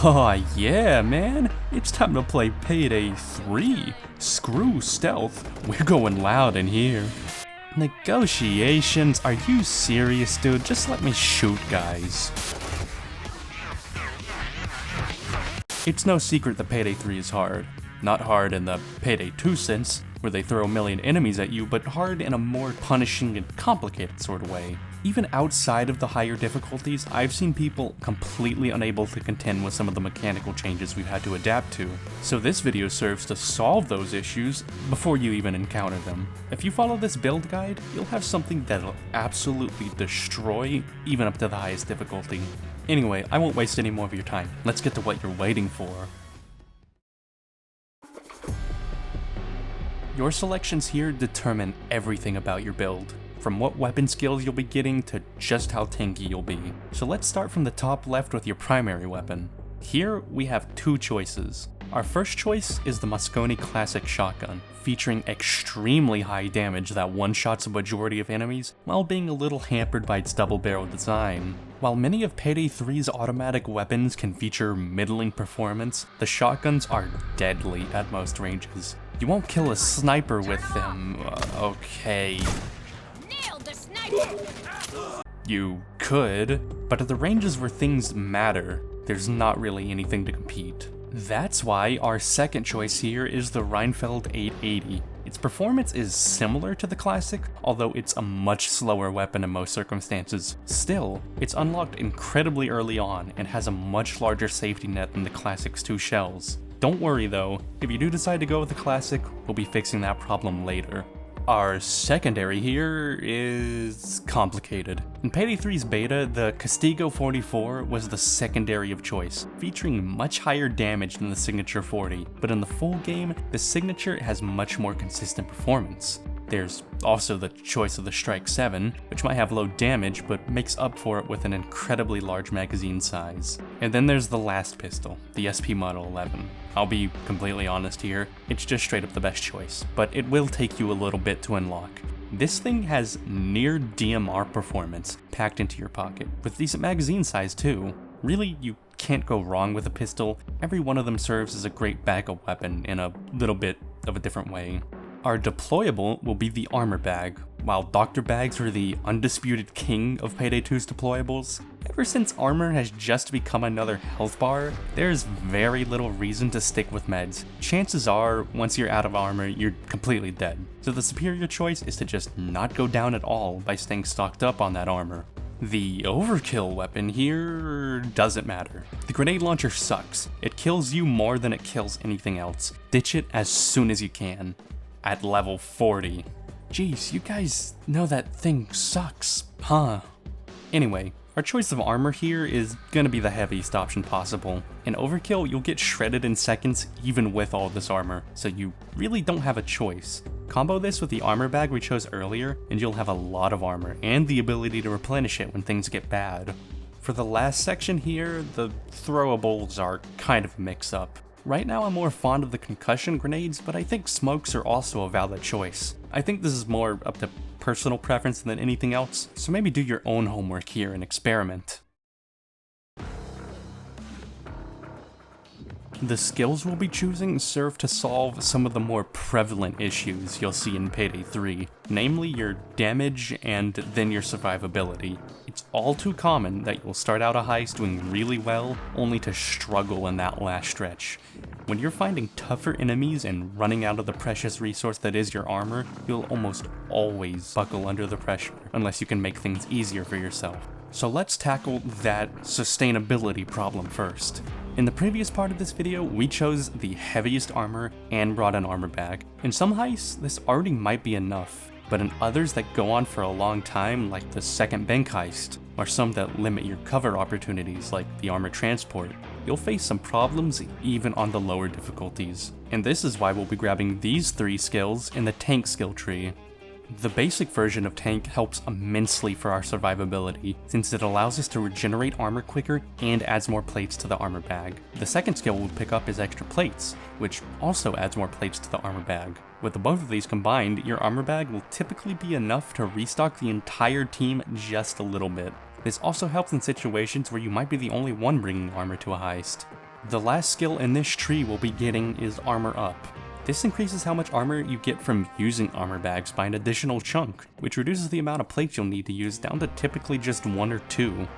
Oh yeah, man, it's time to play Payday 3. Screw stealth, we're going loud in here. Negotiations? Are you serious, dude? Just let me shoot, guys. It's no secret that Payday 3 is hard. Not hard in the Payday 2 sense, where they throw a million enemies at you, but hard in a more punishing and complicated sort of way. Even outside of the higher difficulties, I've seen people completely unable to contend with some of the mechanical changes we've had to adapt to. So this video serves to solve those issues before you even encounter them. If you follow this build guide, you'll have something that'll absolutely destroy even up to the highest difficulty. Anyway, I won't waste any more of your time. Let's get to what you're waiting for. Your selections here determine everything about your build, from what weapon skills you'll be getting to just how tanky you'll be. So let's start from the top left with your primary weapon. Here we have two choices. Our first choice is the Mosconi Classic Shotgun, featuring extremely high damage that one-shots a majority of enemies while being a little hampered by its double-barrel design. While many of Payday 3's automatic weapons can feature middling performance, the shotguns are deadly at most ranges. You won't kill a sniper with them, okay. Nailed the sniper! You could, but at the ranges where things matter, there's not really anything to compete. That's why our second choice here is the Rheinfeld 880. Its performance is similar to the Classic, although it's a much slower weapon in most circumstances. Still, it's unlocked incredibly early on and has a much larger safety net than the Classic's two shells. Don't worry though, if you do decide to go with the Classic, we'll be fixing that problem later. Our secondary here is complicated. In Payday 3's beta, the Castigo 44 was the secondary of choice, featuring much higher damage than the Signature 40, but in the full game, the Signature has much more consistent performance. There's also the choice of the Strike 7, which might have low damage but makes up for it with an incredibly large magazine size. And then there's the last pistol, the SP Model 11. I'll be completely honest here, it's just straight up the best choice, but it will take you a little bit to unlock. This thing has near DMR performance packed into your pocket, with decent magazine size too. Really, you can't go wrong with a pistol. Every one of them serves as a great backup weapon in a little bit of a different way. Our deployable will be the armor bag. While Dr. Bags were the undisputed king of Payday 2's deployables, ever since armor has just become another health bar, there's very little reason to stick with meds. Chances are, once you're out of armor, you're completely dead. So the superior choice is to just not go down at all by staying stocked up on that armor. The overkill weapon here doesn't matter. The grenade launcher sucks. It kills you more than it kills anything else. Ditch it as soon as you can. At level 40. Jeez, you guys know that thing sucks, huh? Anyway, our choice of armor here is gonna be the heaviest option possible. In Overkill, you'll get shredded in seconds even with all this armor, so you really don't have a choice. Combo this with the armor bag we chose earlier, and you'll have a lot of armor, and the ability to replenish it when things get bad. For the last section here, the throwables are kind of a mix-up. Right now I'm more fond of the concussion grenades, but I think smokes are also a valid choice. I think this is more up to personal preference than anything else, so maybe do your own homework here and experiment. The skills we'll be choosing serve to solve some of the more prevalent issues you'll see in Payday 3, namely your damage and then your survivability. It's all too common that you'll start out a heist doing really well, only to struggle in that last stretch. When you're finding tougher enemies and running out of the precious resource that is your armor, you'll almost always buckle under the pressure, unless you can make things easier for yourself. So let's tackle that sustainability problem first. In the previous part of this video, we chose the heaviest armor and brought an armor bag. In some heists, this already might be enough, but in others that go on for a long time, like the second bank heist, or some that limit your cover opportunities like the armor transport, you'll face some problems even on the lower difficulties. And this is why we'll be grabbing these 3 skills in the tank skill tree. The basic version of tank helps immensely for our survivability, since it allows us to regenerate armor quicker and adds more plates to the armor bag. The second skill we'll pick up is extra plates, which also adds more plates to the armor bag. With the both of these combined, your armor bag will typically be enough to restock the entire team just a little bit. This also helps in situations where you might be the only one bringing armor to a heist. The last skill in this tree we'll be getting is Armor Up. This increases how much armor you get from using armor bags by an additional chunk, which reduces the amount of plates you'll need to use down to typically just 1 or 2.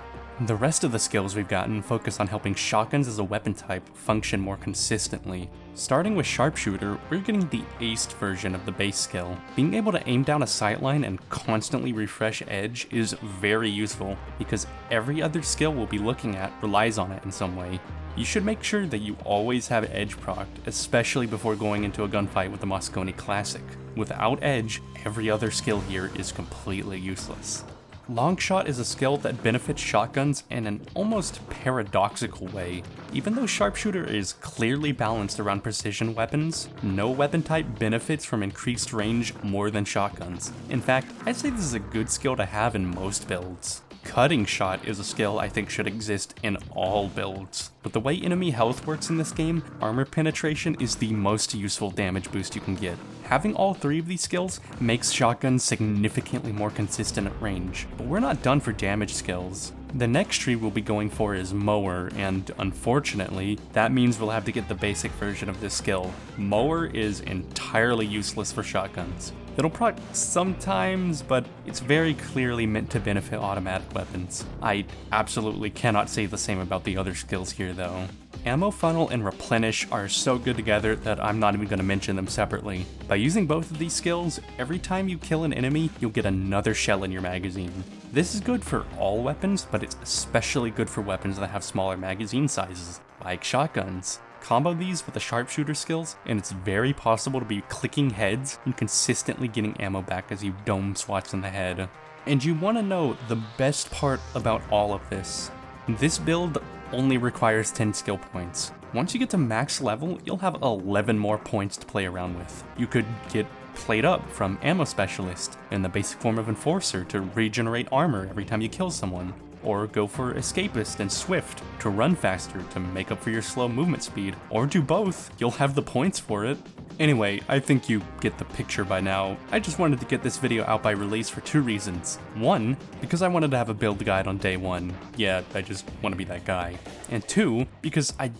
The rest of the skills we've gotten focus on helping shotguns as a weapon type function more consistently. Starting with Sharpshooter, we're getting the aced version of the base skill. Being able to aim down a sightline and constantly refresh edge is very useful, because every other skill we'll be looking at relies on it in some way. You should make sure that you always have edge procced, especially before going into a gunfight with the Mosconi Classic. Without edge, every other skill here is completely useless. Longshot is a skill that benefits shotguns in an almost paradoxical way. Even though Sharpshooter is clearly balanced around precision weapons, no weapon type benefits from increased range more than shotguns. In fact, I'd say this is a good skill to have in most builds. Cutting Shot is a skill I think should exist in all builds. But the way enemy health works in this game, armor penetration is the most useful damage boost you can get. Having all 3 of these skills makes shotguns significantly more consistent at range. But we're not done for damage skills. The next tree we'll be going for is Mower, and unfortunately, that means we'll have to get the basic version of this skill. Mower is entirely useless for shotguns. It'll proc sometimes, but it's very clearly meant to benefit automatic weapons. I absolutely cannot say the same about the other skills here though. Ammo Funnel and Replenish are so good together that I'm not even going to mention them separately. By using both of these skills, every time you kill an enemy, you'll get another shell in your magazine. This is good for all weapons, but it's especially good for weapons that have smaller magazine sizes, like shotguns. Combo these with the Sharpshooter skills, and it's very possible to be clicking heads and consistently getting ammo back as you dome swats in the head. And you want to know the best part about all of this. This build only requires 10 skill points. Once you get to max level, you'll have 11 more points to play around with. You could get Plate Up from Ammo Specialist in the basic form of Enforcer to regenerate armor every time you kill someone, or go for Escapist and Swift to run faster to make up for your slow movement speed, or do both, you'll have the points for it. Anyway, I think you get the picture by now. I just wanted to get this video out by release for 2 reasons. 1, because I wanted to have a build guide on day 1. Yeah, I just want to be that guy. And 2, because I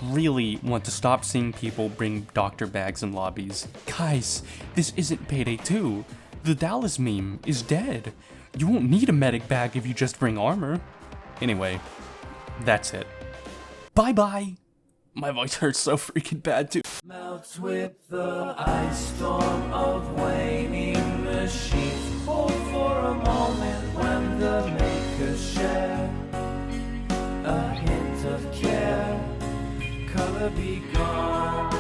really want to stop seeing people bring doctor bags in lobbies. Guys, this isn't Payday 2. The Dallas meme is dead. You won't need a medic bag if you just bring armor. Anyway, that's it. Bye-bye! My voice hurts so freaking bad too. Melts with the ice storm of waning machines. Hold for a moment when the makers share a hint of care. Color be gone.